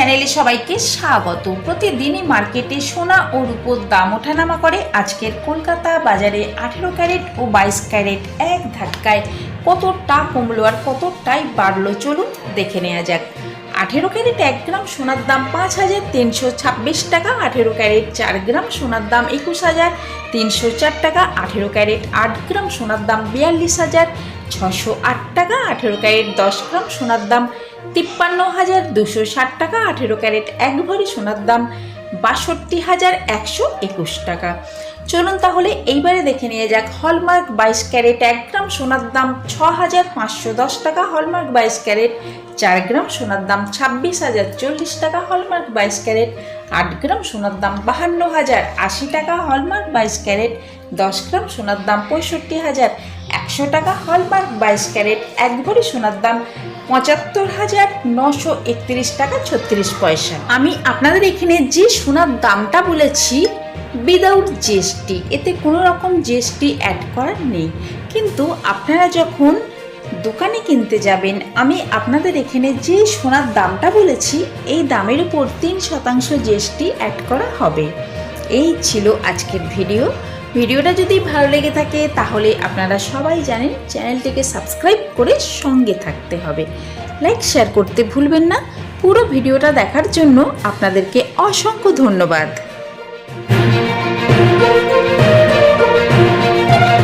চ্যানেলে সবাইকে স্বাগত। প্রতিদিনই মার্কেটে সোনা ও রূপোর দাম ওঠানামা করে। আজকের কলকাতা বাজারে 18 ক্যারেট ও 22 ক্যারেট এক ধাক্কায় কতটা কমলো আর কতটাই বাড়লো চলুন দেখে নেওয়া যাক। 18 ক্যারেট 1 গ্রাম সোনার দাম 5,326 টাকা। 18 ক্যারেট 4 গ্রাম সোনার দাম 21,304 টাকা। 18 ক্যারেট 8 গ্রাম সোনার দাম 42,608 টাকা। 18 ক্যারেট 10 গ্রাম সোনার দাম 53,260 টাকা। 18 ক্যারেট 1 ভরি সোনার দাম 62,121 টাকা। চলুন তাহলে এইবারে দেখে নিয়ে যাক হলমার্ক 22 ক্যারেট 1 গ্রাম সোনার দাম 6,510 টাকা। হলমার্ক 22 ক্যারেট 4 গ্রাম সোনার দাম 26,040 টাকা। হলমার্ক 22 ক্যারেট 8 গ্রাম সোনার দাম 52,080 টাকা। হলমার্ক 22 ক্যারেট 10 গ্রাম সোনার দাম 65,100 টাকা। হলমার্ক 22 ক্যারেট 1 ভরি সোনার দাম 75,931 টাকা 36 পয়সা। আমি আপনাদের এখানে যে সোনার দামটা বলেছি উইদাউট জিএসটি, এতে কোনো রকম জিএসটি অ্যাড করার নেই। কিন্তু আপনারা যখন দোকানে কিনতে যাবেন, আমি আপনাদের এখানে যে সোনার দামটা বলেছি এই দামের উপর 3% জিএসটি অ্যাড করা হবে। এই ছিল আজকের ভিডিওটা যদি ভালো লেগে থাকে তাহলে আপনারা সবাই জানেন চ্যানেলটিকে সাবস্ক্রাইব করে সঙ্গে থাকতে হবে। লাইক শেয়ার করতে ভুলবেন না। পুরো ভিডিওটা দেখার জন্য আপনাদেরকে অসংখ্য ধন্যবাদ।